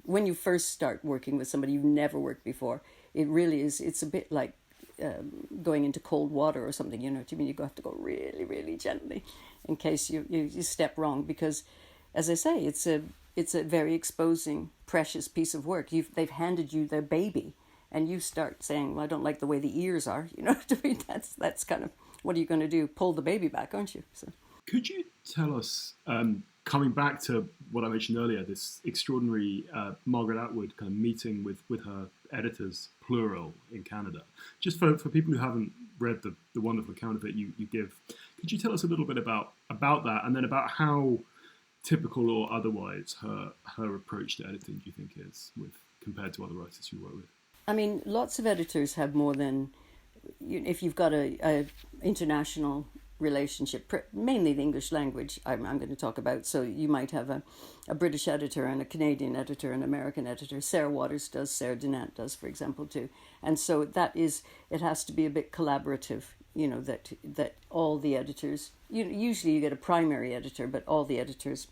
when you first start working with somebody you've never worked before, it really is, it's a bit like going into cold water or something, you know what I mean? You have to go really, really gently in case you step wrong, because as I say, it's a very exposing, precious piece of work. They've handed you their baby, and you start saying, well, I don't like the way the ears are, you know what I mean? That's kind of, what are you going to do? Pull the baby back, aren't you? So. Could you tell us, coming back to what I mentioned earlier, this extraordinary Margaret Atwood kind of meeting with her editors, plural, in Canada, just for people who haven't read the wonderful account of it you give, could you tell us a little bit about that, and then about how typical or otherwise her approach to editing do you think is compared to other writers you work with? I mean, lots of editors have more than, if you've got a international relationship, mainly the English language I'm going to talk about. So you might have a British editor and a Canadian editor and an American editor. Sarah Waters does, Sarah Dinant does, for example, too. And so it has to be a bit collaborative, that all the editors, usually you get a primary editor, but all the editors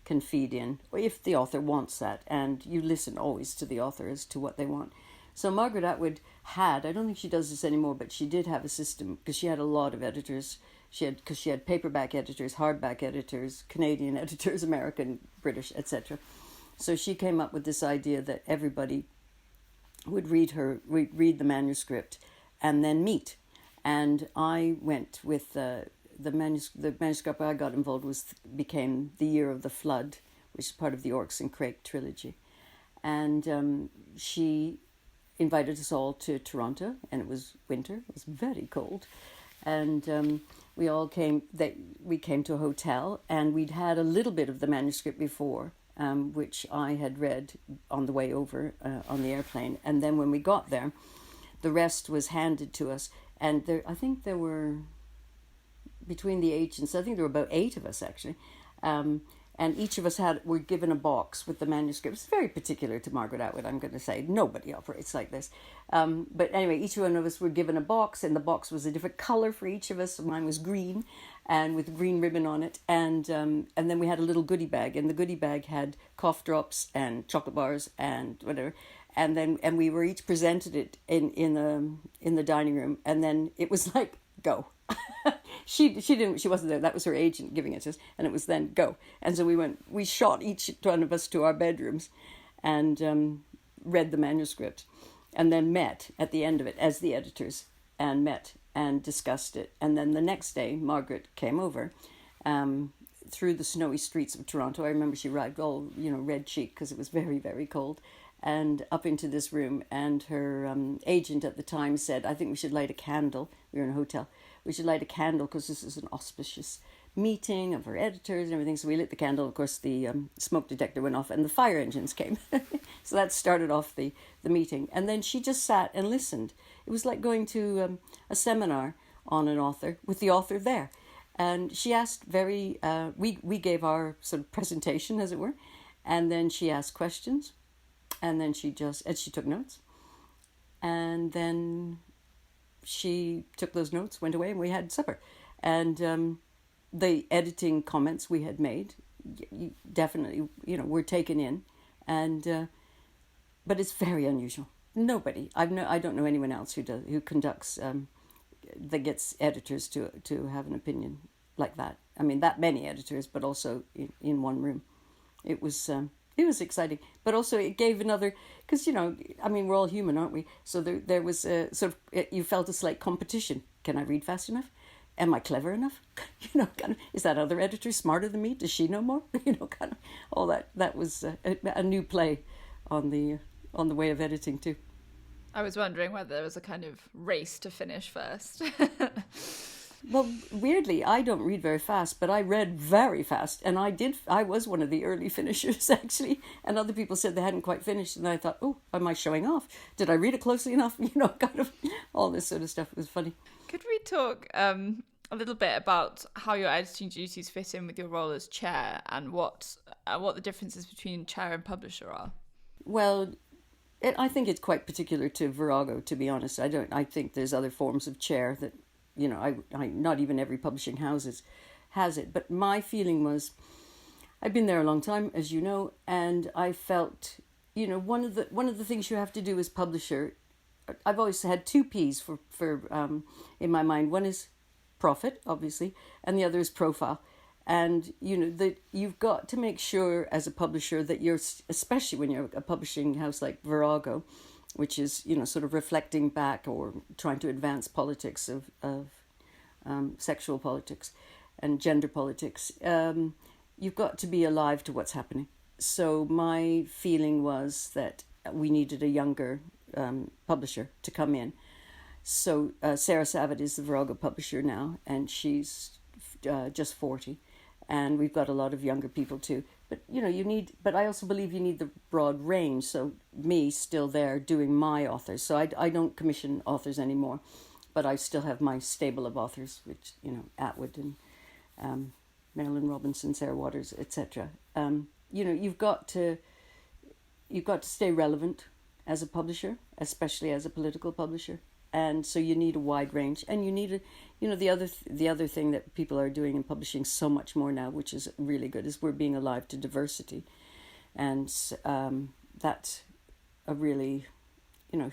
can feed in, if the author wants that, and you listen always to the author as to what they want. So Margaret Atwood I don't think she does this anymore, but she did have a system, because she had a lot of editors. She had paperback editors, hardback editors, Canadian editors, American, British, etc. So she came up with this idea that everybody would read the manuscript and then meet. And I went with the manuscript I got involved became The Year of the Flood, which is part of the Oryx and Crake trilogy. And she invited us all to Toronto, and it was winter. It was very cold. And we all came to a hotel, and we'd had a little bit of the manuscript before, which I had read on the way over on the airplane. And then when we got there, the rest was handed to us. And I think there were, between the agents, I think there were about 8 of us actually. And each of us were given a box with the manuscript. It's very particular to Margaret Atwood, I'm going to say. Nobody operates like this. But anyway, each one of us were given a box, and the box was a different color for each of us. Mine was green, and with green ribbon on it. And then we had a little goodie bag, and the goodie bag had cough drops and chocolate bars and whatever. And we were each presented it in the dining room, and then it was like, go. She wasn't there. That was her agent giving it to us, and it was then go. And so we shot each one of us to our bedrooms, and read the manuscript, and then met at the end of it as the editors, and met and discussed it. And then the next day, Margaret came over, through the snowy streets of Toronto. I remember she arrived all red cheeked because it was very, very cold, and up into this room. And her agent at the time said, I think we should light a candle. We were in a hotel. We should light a candle because this is an auspicious meeting of our editors and everything. So we lit the candle. Of course, the smoke detector went off and the fire engines came. So that started off the meeting. And then she just sat and listened. It was like going to a seminar on an author with the author there. And she asked we gave our sort of presentation, as it were. And then she asked questions. And then she took notes. And then she took those notes, went away, and we had supper. And the editing comments we had made definitely, were taken in, and but it's very unusual. Nobody, I don't know anyone else who conducts that gets editors to have an opinion like that. I mean, that many editors, but also in one room. It was exciting, but also it gave another, because I mean, we're all human, aren't we? So there was a sort of, you felt a slight competition. Can I read fast enough? Am I clever enough? Kind of, is that other editor smarter than me? Does she know more? Kind of all that. That was a new play on the way of editing too. I was wondering whether there was a kind of race to finish first. Well, weirdly, I don't read very fast, but I read very fast, and I was one of the early finishers, actually, and other people said they hadn't quite finished, and I thought, oh, am I showing off? Did I read it closely enough? Kind of all this sort of stuff. It was funny. Could we talk a little bit about how your editing duties fit in with your role as chair, and what the differences between chair and publisher are? Well, I think it's quite particular to Virago, to be honest. I think there's other forms of chair that, I not even every publishing house has it. But my feeling was, I've been there a long time, as you know, and I felt, one of the things you have to do as publisher, I've always had two P's for in my mind. One is profit, obviously, and the other is profile. And, that you've got to make sure as a publisher that you're, especially when you're a publishing house like Virago, which is, sort of reflecting back or trying to advance politics of sexual politics and gender politics, you've got to be alive to what's happening. So my feeling was that we needed a younger publisher to come in. So Sarah Savitt is the Virago publisher now, and she's just 40. And we've got a lot of younger people too. But, but I also believe you need the broad range. So me still there doing my authors. So I don't commission authors anymore, but I still have my stable of authors, which, Atwood and Marilyn Robinson, Sarah Waters, etc. You've got to stay relevant as a publisher, especially as a political publisher. And so you need a wide range, and you need the other thing that people are doing in publishing so much more now, which is really good, is we're being alive to diversity, and that's a really,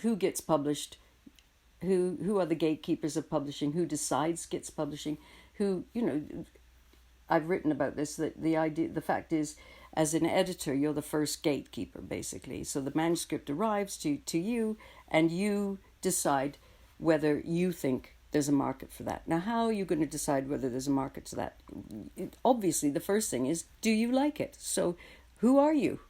who gets published, who are the gatekeepers of publishing, who decides gets publishing, who I've written about this, that the fact is, as an editor, you're the first gatekeeper basically. So the manuscript arrives to you, and you decide whether you think there's a market for that. Now, how are you going to decide whether there's a market to that? Obviously, the first thing is, do you like it? So who are you?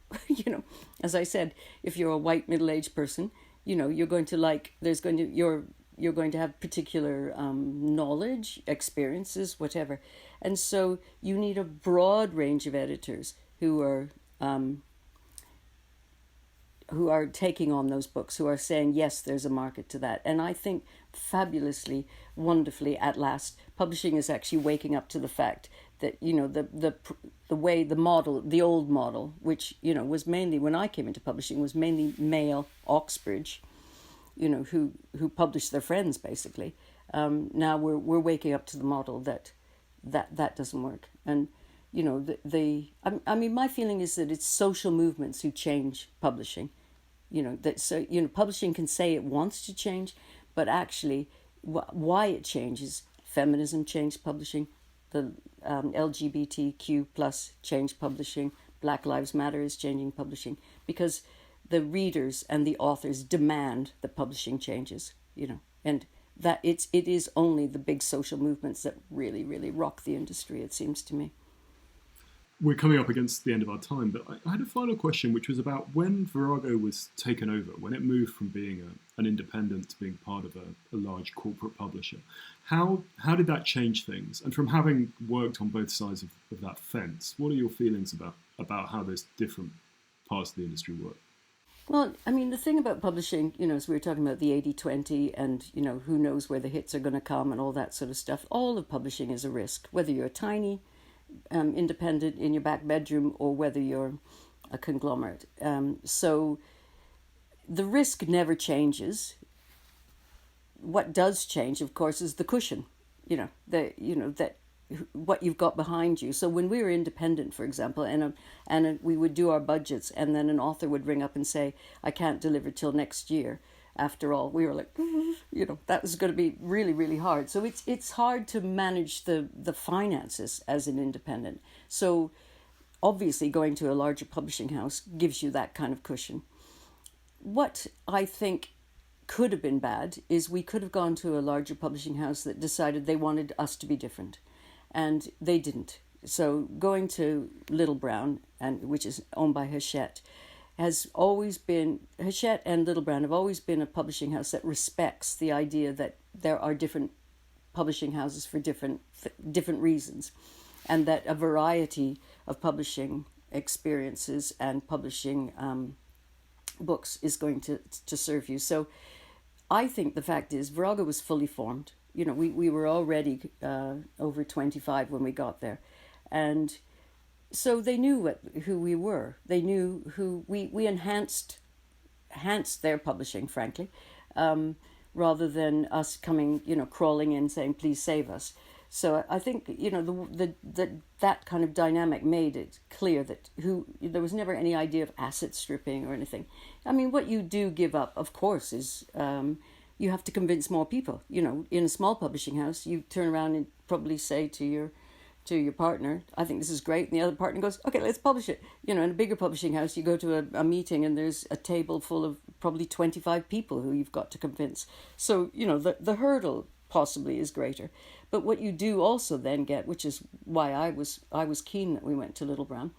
As I said, if you're a white middle-aged person, you're going to like, you're going to have particular knowledge, experiences, whatever. And so you need a broad range of editors who are taking on those books, who are saying, yes, there's a market to that. And I think fabulously, wonderfully, at last, publishing is actually waking up to the fact that, the way the model, the old model, which, was mainly, when I came into publishing, was mainly male Oxbridge, who published their friends, basically. Now we're waking up to the model that doesn't work. And, I mean, my feeling is that it's social movements who change publishing. Publishing can say it wants to change, but actually why it changes, feminism changed publishing, the LGBTQ plus changed publishing, Black Lives Matter is changing publishing, because the readers and the authors demand that publishing changes, and that it is only the big social movements that really, really rock the industry, it seems to me. We're coming up against the end of our time, but I had a final question, which was about when Virago was taken over, when it moved from being an independent to being part of a large corporate publisher. How did that change things? And from having worked on both sides of that fence, what are your feelings about how those different parts of the industry work? Well, I mean, the thing about publishing, as we were talking about the 80-20 and, who knows where the hits are going to come and all that sort of stuff, all of publishing is a risk, whether you're a tiny independent in your back bedroom or whether you're a conglomerate. So the risk never changes. What does change, of course, is the cushion. That what you've got behind you. So when we were independent, for example, and we would do our budgets, and then an author would ring up and say, I can't deliver till next year. After all, we were like, that was going to be really, really hard. So it's hard to manage the finances as an independent. So obviously going to a larger publishing house gives you that kind of cushion. What I think could have been bad is we could have gone to a larger publishing house that decided they wanted us to be different, and they didn't. So going to Little Brown, which is owned by Hachette, Hachette and Little Brown have always been a publishing house that respects the idea that there are different publishing houses for different reasons, and that a variety of publishing experiences and publishing books is going to serve you. So I think the fact is Virago was fully formed. We were already over 25 when we got there, and so they knew who we were. They knew who we enhanced their publishing, frankly, rather than us coming, crawling in saying, please save us. So I think, that kind of dynamic made it clear that there was never any idea of asset stripping or anything. I mean, what you do give up, of course, is you have to convince more people. In a small publishing house, you turn around and probably say to your partner, I think this is great. And the other partner goes, okay, let's publish it. In a bigger publishing house, you go to a meeting and there's a table full of probably 25 people who you've got to convince. So, the hurdle possibly is greater. But what you do also then get, which is why I was keen that we went to Little Brown,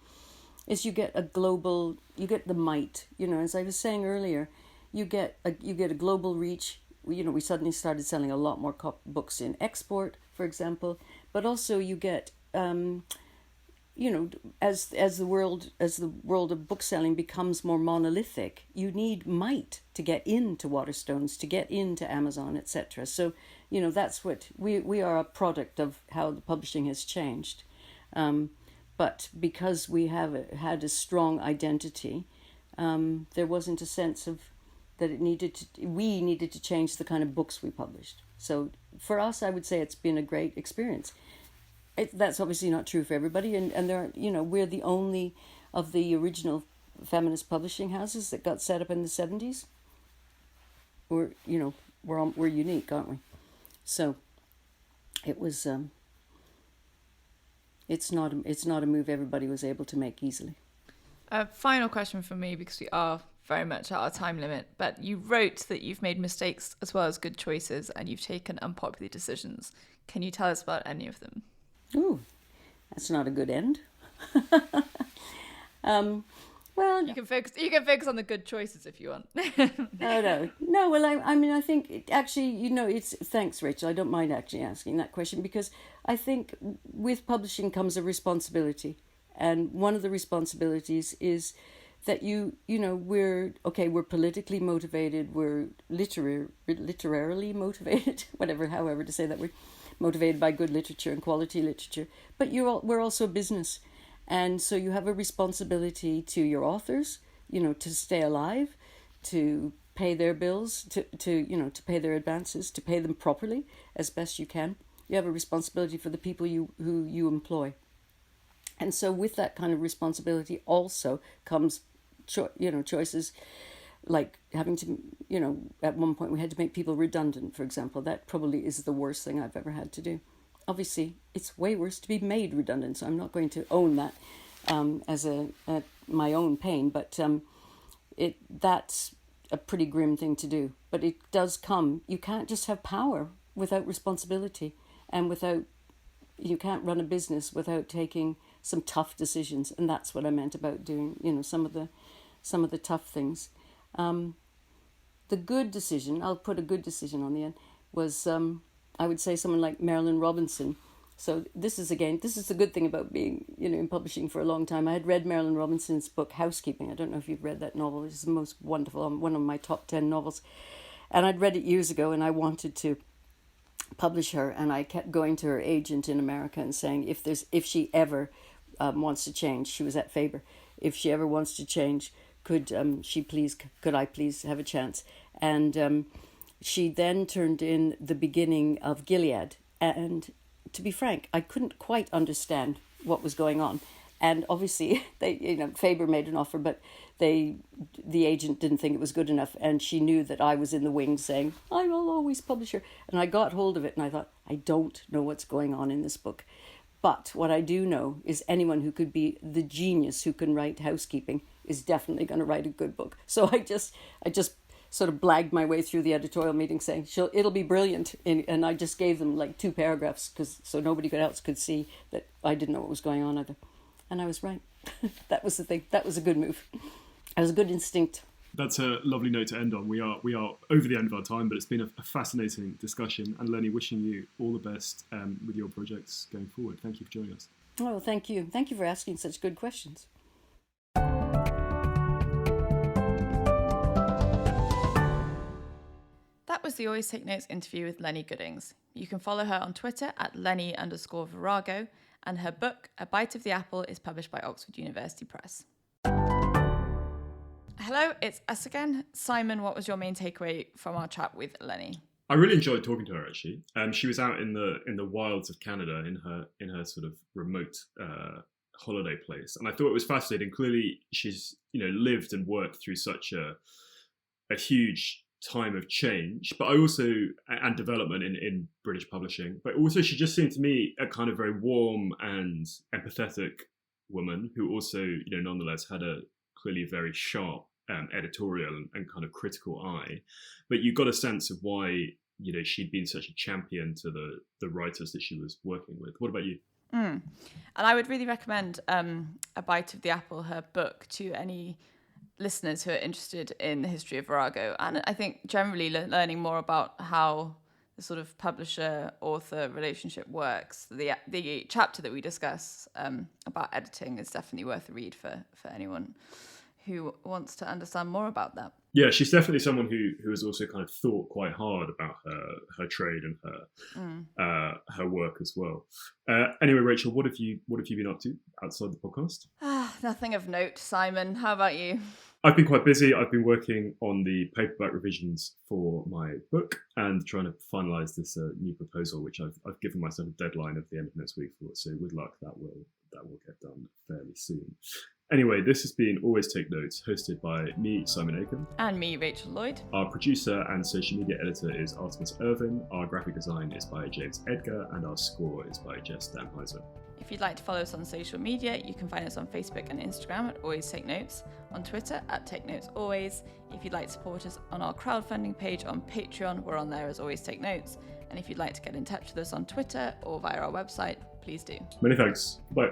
is you get the might. As I was saying earlier, you get a global reach. We suddenly started selling a lot more books in export, for example, but also you get, as the world of book selling becomes more monolithic, you need might to get into Waterstones, to get into Amazon, etc. So, that's what we are a product of how the publishing has changed. But because we had a strong identity, there wasn't a sense of that we needed to change the kind of books we published. So for us, I would say it's been a great experience. That's obviously not true for everybody, and there are, we're the only of the original feminist publishing houses that got set up in the 70s. We're unique, aren't we? So it was it's not a move everybody was able to make easily. A final question for me, because we are very much at our time limit, but you wrote that you've made mistakes as well as good choices and you've taken unpopular decisions. Can you tell us about any of them? Ooh, that's not a good end. Well, you can focus on the good choices if you want. No. Well, I think it's thanks, Rachel. I don't mind actually asking that question, because I think with publishing comes a responsibility, and one of the responsibilities is that we're politically motivated, we're literarily motivated, however to say that, we're motivated by good literature and quality literature, but we're also a business. And so you have a responsibility to your authors, to stay alive, to pay their bills, to pay their advances, to pay them properly as best you can. You have a responsibility for the people who you employ. And so with that kind of responsibility also comes, choices like having to, at one point we had to make people redundant, for example. That probably is the worst thing I've ever had to do. Obviously, it's way worse to be made redundant, so I'm not going to own that as my own pain, but that's a pretty grim thing to do. But it does come. You can't just have power without responsibility, and you can't run a business without taking some tough decisions, and that's what I meant about doing, some of the tough things. The good decision, I'll put a good decision on the end, was I would say someone like Marilynne Robinson. So this is the good thing about being, in publishing for a long time. I had read Marilynne Robinson's book, Housekeeping. I don't know if you've read that novel. It's the most wonderful, one of my top 10 novels. And I'd read it years ago, and I wanted to publish her. And I kept going to her agent in America and saying, if she ever wants to change, she was at Faber. If she ever wants to change, could I please have a chance? And she then turned in The Beginning of Gilead, and to be frank, I couldn't quite understand what was going on. And obviously, Faber made an offer, but the agent didn't think it was good enough, and she knew that I was in the wings saying, I will always publish her. And I got hold of it, and I thought, I don't know what's going on in this book. But what I do know is anyone who could be the genius who can write housekeeping is definitely going to write a good book. So I just sort of blagged my way through the editorial meeting saying, it'll be brilliant. And I just gave them like 2 paragraphs so nobody else could see that I didn't know what was going on either. And I was right. That was the thing. That was a good move. That was a good instinct. That's a lovely note to end on. We are over the end of our time, but it's been a fascinating discussion. And Lennie, wishing you all the best with your projects going forward. Thank you for joining us. Oh, thank you. Thank you for asking such good questions. That was the Always Take Notes interview with Lennie Goodings. You can follow her on Twitter at Lennie_Virago, and her book, A Bite of the Apple, is published by Oxford University Press. Hello, it's us again. Simon, what was your main takeaway from our chat with Lennie? I really enjoyed talking to her, actually. She was out in the wilds of Canada in her sort of remote holiday place, and I thought it was fascinating. Clearly, she's lived and worked through such a huge time of change, but I also and development in British publishing. But also, she just seemed to me a kind of very warm and empathetic woman who also, nonetheless had a clearly very sharp editorial and kind of critical eye. But you got a sense of why she'd been such a champion to the writers that she was working with. What about you? And I would really recommend A Bite of the Apple, her book, to any listeners who are interested in the history of Virago. And I think generally learning more about how the sort of publisher-author relationship works. The chapter that we discuss about editing is definitely worth a read for anyone who wants to understand more about that. Yeah, she's definitely someone who has also kind of thought quite hard about her trade and her work as well. Anyway, Rachel, what have you been up to outside the podcast? Nothing of note, Simon. How about you? I've been quite busy. I've been working on the paperback revisions for my book and trying to finalise this new proposal, which I've given myself a deadline of the end of next week for. So with luck, that will get done fairly soon. Anyway, this has been Always Take Notes, hosted by me, Simon Aiken. And me, Rachel Lloyd. Our producer and social media editor is Artemis Irvin. Our graphic design is by James Edgar, and our score is by Jess Danheiser. If you'd like to follow us on social media, you can find us on Facebook and Instagram at Always Take Notes, on Twitter at Take Notes Always. If you'd like to support us on our crowdfunding page on Patreon, we're on there as Always Take Notes. And if you'd like to get in touch with us on Twitter or via our website, please do. Many thanks. Bye.